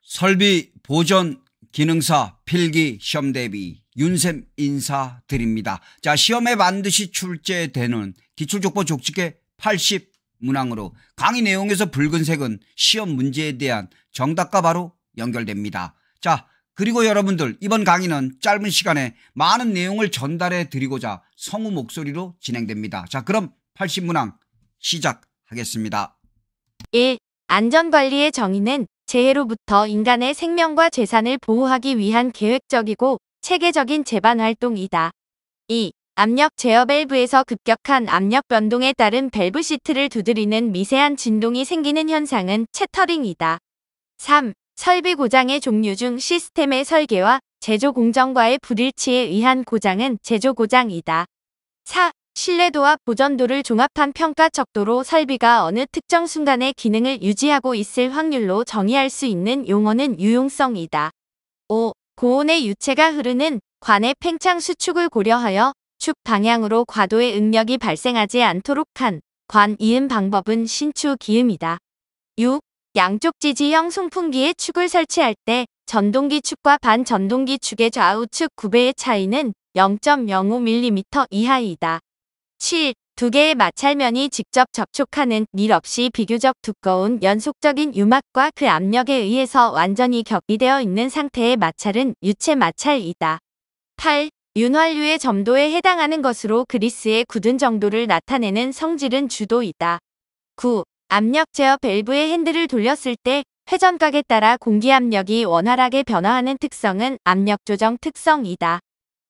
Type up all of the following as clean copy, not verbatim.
설비 보존 기능사 필기 시험 대비 윤쌤 인사드립니다. 자, 시험에 반드시 출제되는 기출족보 족집게 80문항으로 강의 내용에서 붉은색은 시험 문제에 대한 정답과 바로 연결됩니다. 자, 그리고 여러분들 이번 강의는 짧은 시간에 많은 내용을 전달해 드리고자 성우 목소리로 진행됩니다. 자, 그럼 80문항 시작하겠습니다. 1. 안전관리의 정의는 재해로부터 인간의 생명과 재산을 보호하기 위한 계획적이고 체계적인 재반 활동이다. 2. 압력 제어 밸브에서 급격한 압력 변동에 따른 밸브 시트를 두드리는 미세한 진동이 생기는 현상은 채터링이다. 3. 설비 고장의 종류 중 시스템의 설계와 제조 공정과의 불일치에 의한 고장은 제조 고장이다. 4. 신뢰도와 보전도를 종합한 평가 척도로 설비가 어느 특정 순간의 기능을 유지하고 있을 확률로 정의할 수 있는 용어는 유용성이다. 5. 고온의 유체가 흐르는 관의 팽창 수축을 고려하여 축 방향으로 과도의 응력이 발생하지 않도록 한 관 이음 방법은 신축 기음이다. 6. 양쪽 지지형 송풍기에 축을 설치할 때 전동기 축과 반전동기 축의 좌우측 구배의 차이는 0.05mm 이하이다. 7. 두 개의 마찰면이 직접 접촉하는 일 없이 비교적 두꺼운 연속적인 유막과 그 압력에 의해서 완전히 격리되어 있는 상태의 마찰은 유체 마찰이다. 8. 윤활유의 점도에 해당하는 것으로 그리스의 굳은 정도를 나타내는 성질은 주도이다. 9. 압력 제어 밸브의 핸들을 돌렸을 때 회전각에 따라 공기 압력이 원활하게 변화하는 특성은 압력 조정 특성이다.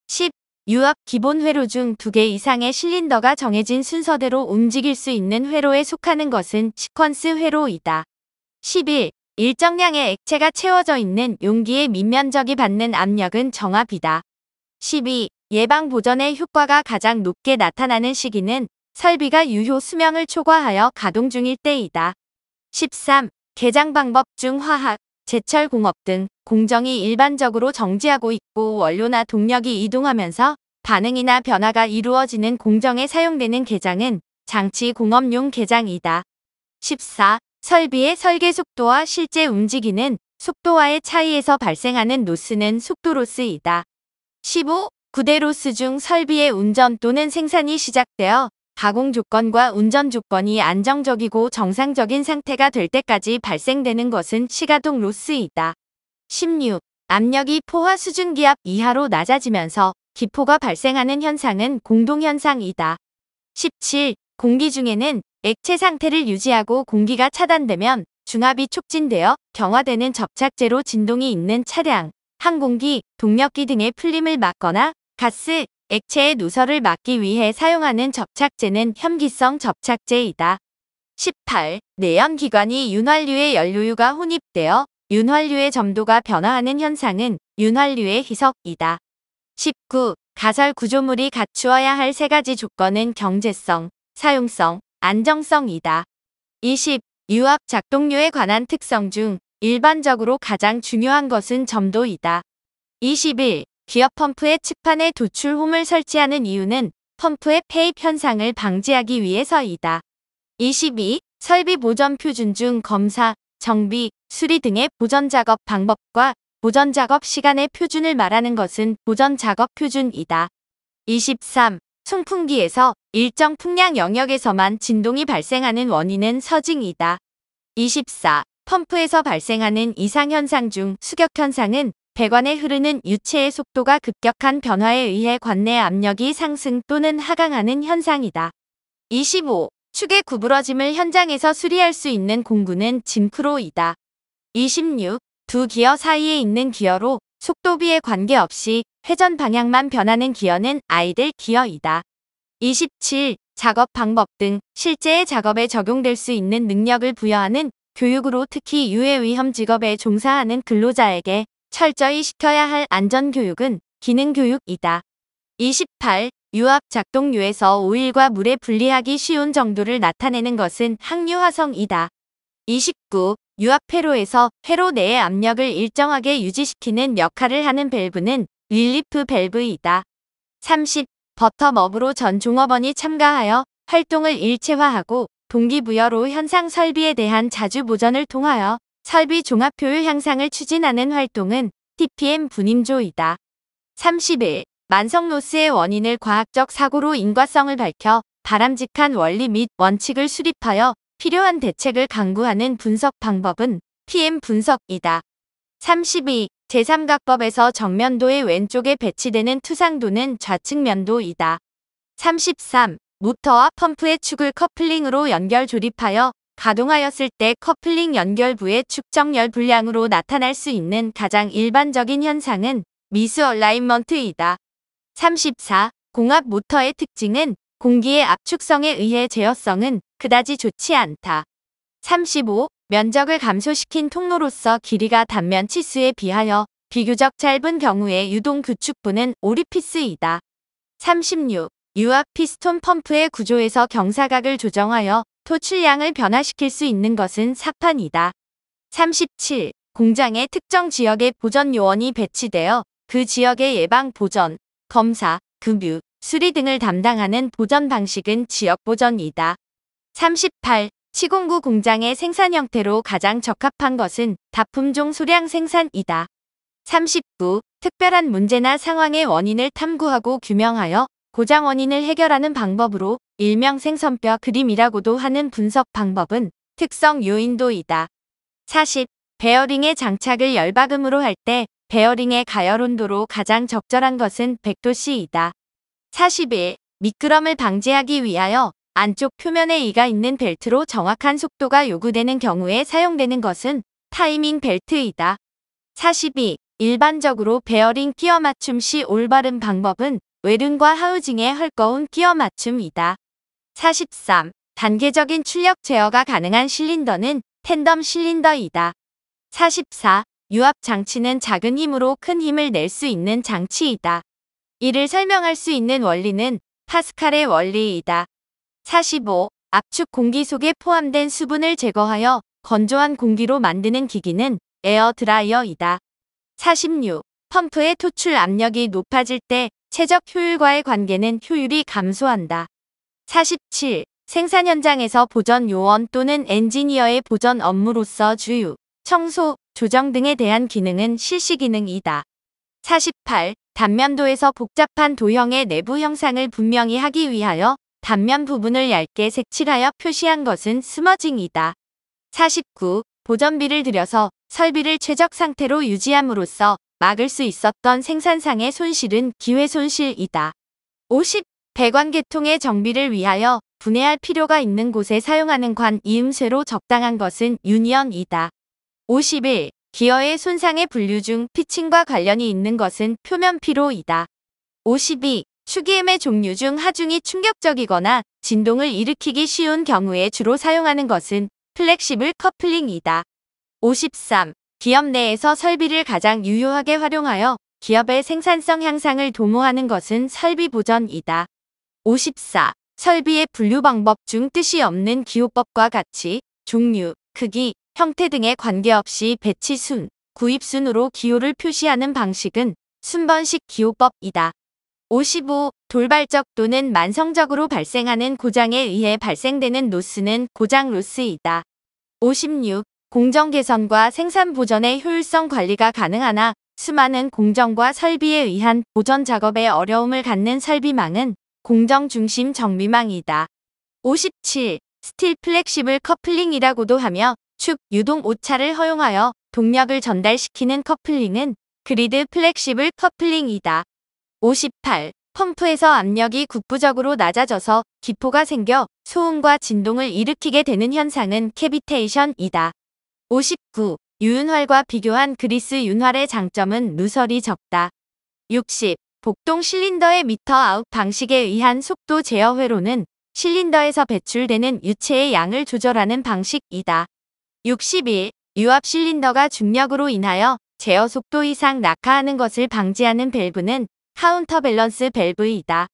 10. 유압 기본 회로 중 2개 이상의 실린더가 정해진 순서대로 움직일 수 있는 회로에 속하는 것은 시퀀스 회로이다. 11. 일정량의 액체가 채워져 있는 용기의 밑면적이 받는 압력은 정압이다. 12. 예방 보전의 효과가 가장 높게 나타나는 시기는 설비가 유효 수명을 초과하여 가동 중일 때이다. 13. 개장 방법 중 화학, 제철 공업 등 공정이 일반적으로 정지하고 있고 원료나 동력이 이동하면서 반응이나 변화가 이루어지는 공정에 사용되는 개장은 장치 공업용 개장이다. 14. 설비의 설계 속도와 실제 움직이는 속도와의 차이에서 발생하는 로스는 속도 로스이다. 15. 구대 로스 중 설비의 운전 또는 생산이 시작되어 가공 조건과 운전 조건이 안정적이고 정상적인 상태가 될 때까지 발생되는 것은 시가동 로스이다. 16. 압력이 포화 수준 기압 이하로 낮아지면서 기포가 발생하는 현상은 공동현상이다. 17. 공기 중에는 액체 상태를 유지하고 공기가 차단되면 중압이 촉진되어 경화되는 접착제로 진동이 있는 차량, 항공기, 동력기 등의 풀림을 막거나 가스, 액체의 누설을 막기 위해 사용하는 접착제는 혐기성 접착제이다. 18. 내연기관이 윤활유에 연료유가 혼입되어 윤활유의 점도가 변화하는 현상은 윤활유의 희석이다. 19. 가설 구조물이 갖추어야 할 3가지 조건은 경제성, 사용성, 안정성이다. 20. 유압 작동료에 관한 특성 중 일반적으로 가장 중요한 것은 점도이다. 21. 기업 펌프의 측판에 도출홈을 설치하는 이유는 펌프의 폐입 현상을 방지하기 위해서이다. 22. 설비 보전 표준 중 검사, 정비, 수리 등의 보전 작업 방법과 보전 작업 시간의 표준을 말하는 것은 보전 작업 표준이다. 23. 송풍기에서 일정 풍량 영역에서만 진동이 발생하는 원인은 서징이다. 24. 펌프에서 발생하는 이상 현상 중 수격 현상은 배관에 흐르는 유체의 속도가 급격한 변화에 의해 관내 압력이 상승 또는 하강하는 현상이다. 25. 축의 구부러짐을 현장에서 수리할 수 있는 공구는 짐크로이다. 26. 두 기어 사이에 있는 기어로 속도비에 관계없이 회전 방향만 변하는 기어는 아이들 기어이다. 27. 작업 방법 등 실제의 작업에 적용될 수 있는 능력을 부여하는 교육으로 특히 유해 위험 직업에 종사하는 근로자에게 철저히 시켜야 할 안전교육은 기능교육이다. 28. 유압 작동류에서 오일과 물에 분리하기 쉬운 정도를 나타내는 것은 항유화성이다. 29. 유압 회로에서 회로 내의 압력을 일정하게 유지시키는 역할을 하는 밸브는 릴리프 밸브이다. 30. 버텀업으로 전 종업원이 참가하여 활동을 일체화하고 동기부여로 현상 설비에 대한 자주 보전을 통하여 설비 종합 효율 향상을 추진하는 활동은 TPM 분임조이다. 31. 만성 로스의 원인을 과학적 사고로 인과성을 밝혀 바람직한 원리 및 원칙을 수립하여 필요한 대책을 강구하는 분석 방법은 PM 분석이다. 32. 제3각법에서 정면도의 왼쪽에 배치되는 투상도는 좌측면도이다. 33. 모터와 펌프의 축을 커플링으로 연결 조립하여 가동하였을 때 커플링 연결부의 축정열 불량으로 나타날 수 있는 가장 일반적인 현상은 미스 얼라인먼트이다. 34. 공합 모터의 특징은 공기의 압축성에 의해 제어성은 그다지 좋지 않다. 35. 면적을 감소시킨 통로로서 길이가 단면 치수에 비하여 비교적 짧은 경우에 유동 규축부는 오리피스이다. 36. 유압 피스톤 펌프의 구조에서 경사각을 조정하여 토출량을 변화시킬 수 있는 것은 사판이다. 37. 공장의 특정 지역에 보전 요원이 배치되어 그 지역의 예방 보전, 검사, 급유, 수리 등을 담당하는 보전 방식은 지역 보전이다. 38. 시공구 공장의 생산 형태로 가장 적합한 것은 다품종 소량 생산이다. 39. 특별한 문제나 상황의 원인을 탐구하고 규명하여 고장 원인을 해결하는 방법으로 일명 생선뼈 그림이라고도 하는 분석 방법은 특성 요인도이다. 40. 베어링의 장착을 열박음으로 할 때 베어링의 가열 온도로 가장 적절한 것은 100도씨이다. 41. 미끄럼을 방지하기 위하여 안쪽 표면에 이가 있는 벨트로 정확한 속도가 요구되는 경우에 사용되는 것은 타이밍 벨트이다. 42. 일반적으로 베어링 끼워 맞춤 시 올바른 방법은 웨른과 하우징의 헐거운 끼워 맞춤이다. 43. 단계적인 출력 제어가 가능한 실린더는 텐덤 실린더이다. 44. 유압 장치는 작은 힘으로 큰 힘을 낼 수 있는 장치이다. 이를 설명할 수 있는 원리는 파스칼의 원리이다. 45. 압축 공기 속에 포함된 수분을 제거하여 건조한 공기로 만드는 기기는 에어 드라이어이다. 46. 펌프의 토출 압력이 높아질 때 최적 효율과의 관계는 효율이 감소한다. 47. 생산 현장에서 보전 요원 또는 엔지니어의 보전 업무로서 주유, 청소, 조정 등에 대한 기능은 실시 기능이다. 48. 단면도에서 복잡한 도형의 내부 형상을 분명히 하기 위하여 단면 부분을 얇게 색칠하여 표시한 것은 스머징이다. 49. 보전비를 들여서 설비를 최적 상태로 유지함으로써 막을 수 있었던 생산상의 손실은 기회손실이다. 50. 배관 계통의 정비를 위하여 분해할 필요가 있는 곳에 사용하는 관 이음쇠로 적당한 것은 유니언이다. 51. 기어의 손상의 분류 중 피칭과 관련이 있는 것은 표면 피로이다. 52. 축이음의 종류 중 하중이 충격적이거나 진동을 일으키기 쉬운 경우에 주로 사용하는 것은 플렉시블 커플링이다. 53. 기업 내에서 설비를 가장 유효하게 활용하여 기업의 생산성 향상을 도모하는 것은 설비 보전이다. 54. 설비의 분류 방법 중 뜻이 없는 기호법과 같이 종류, 크기, 형태 등에 관계없이 배치순, 구입순으로 기호를 표시하는 방식은 순번식 기호법이다. 55. 돌발적 또는 만성적으로 발생하는 고장에 의해 발생되는 로스는 고장 로스이다. 56. 공정 개선과 생산 보전의 효율성 관리가 가능하나 수많은 공정과 설비에 의한 보전 작업에 어려움을 갖는 설비망은 공정 중심 정비망이다. 57. 스틸 플렉시블 커플링이라고도 하며 축 유동 오차를 허용하여 동력을 전달시키는 커플링은 그리드 플렉시블 커플링이다. 58. 펌프에서 압력이 국부적으로 낮아져서 기포가 생겨 소음과 진동을 일으키게 되는 현상은 캐비테이션이다. 59. 유윤활과 비교한 그리스 윤활의 장점은 누설이 적다. 60. 복동 실린더의 미터 아웃 방식에 의한 속도 제어 회로는 실린더에서 배출되는 유체의 양을 조절하는 방식이다. 61. 유압 실린더가 중력으로 인하여 제어 속도 이상 낙하하는 것을 방지하는 밸브는 카운터 밸런스 밸브이다.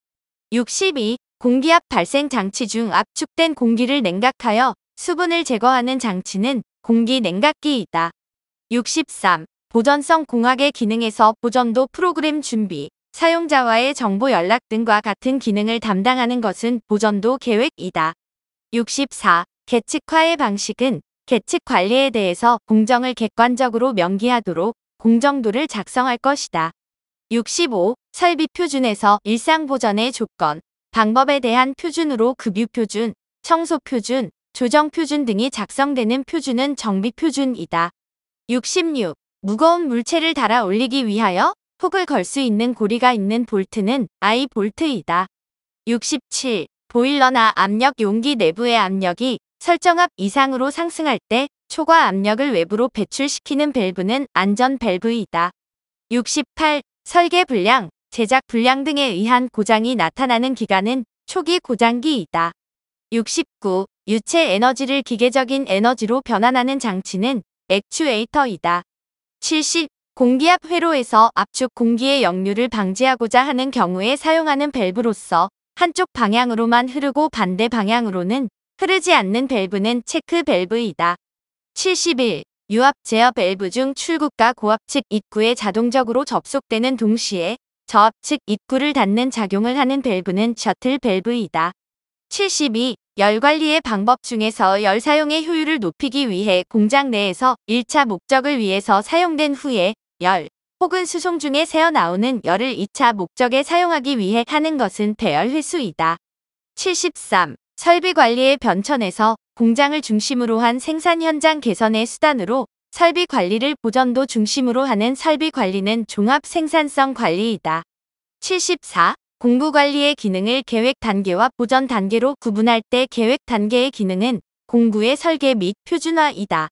62. 공기압 발생 장치 중 압축된 공기를 냉각하여 수분을 제거하는 장치는 공기 냉각기이다. 63. 보전성 공학의 기능에서 보전도 프로그램 준비, 사용자와의 정보 연락 등과 같은 기능을 담당하는 것은 보전도 계획이다. 64. 계측화의 방식은 계측 관리에 대해서 공정을 객관적으로 명기하도록 공정도를 작성할 것이다. 65. 설비 표준에서 일상 보전의 조건, 방법에 대한 표준으로 급유 표준, 청소 표준, 조정 표준 등이 작성되는 표준은 정비 표준이다. 66. 무거운 물체를 달아 올리기 위하여 훅을 걸 수 있는 고리가 있는 볼트는 I 볼트이다. 67. 보일러나 압력 용기 내부의 압력이 설정압 이상으로 상승할 때 초과 압력을 외부로 배출시키는 밸브는 안전 밸브이다. 68. 설계 불량, 제작 불량 등에 의한 고장이 나타나는 기간은 초기 고장기이다. 69. 유체 에너지를 기계적인 에너지로 변환하는 장치는 액추에이터이다. 70. 공기압 회로에서 압축 공기의 역류를 방지하고자 하는 경우에 사용하는 밸브로서 한쪽 방향으로만 흐르고 반대 방향으로는 흐르지 않는 밸브는 체크 밸브이다. 71. 유압 제어 밸브 중 출구가 고압 측 입구에 자동적으로 접속되는 동시에 저압 측 입구를 닫는 작용을 하는 밸브는 셔틀 밸브이다. 72. 열 관리의 방법 중에서 열 사용의 효율을 높이기 위해 공장 내에서 1차 목적을 위해서 사용된 후에 열 혹은 수송 중에 새어나오는 열을 2차 목적에 사용하기 위해 하는 것은 배열 회수이다. 73. 설비 관리의 변천에서 공장을 중심으로 한 생산 현장 개선의 수단으로 설비 관리를 보전도 중심으로 하는 설비 관리는 종합 생산성 관리이다. 74. 공구 관리의 기능을 계획 단계와 보전 단계로 구분할 때 계획 단계의 기능은 공구의 설계 및 표준화이다.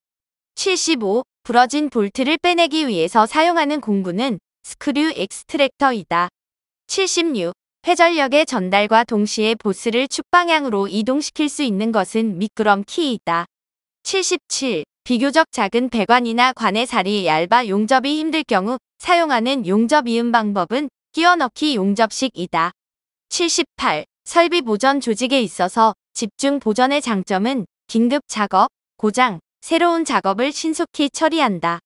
75. 부러진 볼트를 빼내기 위해서 사용하는 공구는 스크류 엑스트랙터이다. 76. 회전력의 전달과 동시에 보스를 축방향으로 이동시킬 수 있는 것은 미끄럼 키이다. 77. 비교적 작은 배관이나 관의 살이 얇아 용접이 힘들 경우 사용하는 용접 이음 방법은 끼워넣기 용접식이다. 78. 설비 보전 조직에 있어서 집중 보전의 장점은 긴급 작업, 고장, 새로운 작업을 신속히 처리한다.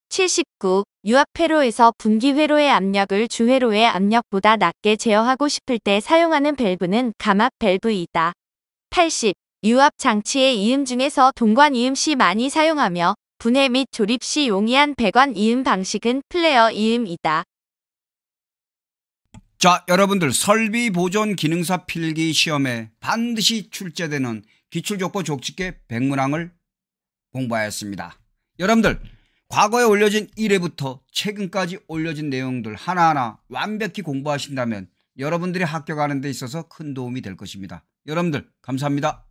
79. 유압 회로에서 분기 회로의 압력을 주 회로의 압력보다 낮게 제어하고 싶을 때 사용하는 밸브는 감압 밸브이다. 80. 유압 장치의 이음 중에서 동관 이음 시 많이 사용하며 분해 및 조립 시 용이한 배관 이음 방식은 플레어 이음이다. 자, 여러분들 설비 보존 기능사 필기 시험에 반드시 출제되는 기출족보 족집계 100문항을 공부하였습니다. 여러분들 과거에 올려진 1회부터 최근까지 올려진 내용들 하나하나 완벽히 공부하신다면 여러분들이 합격하는 데 있어서 큰 도움이 될 것입니다. 여러분들 감사합니다.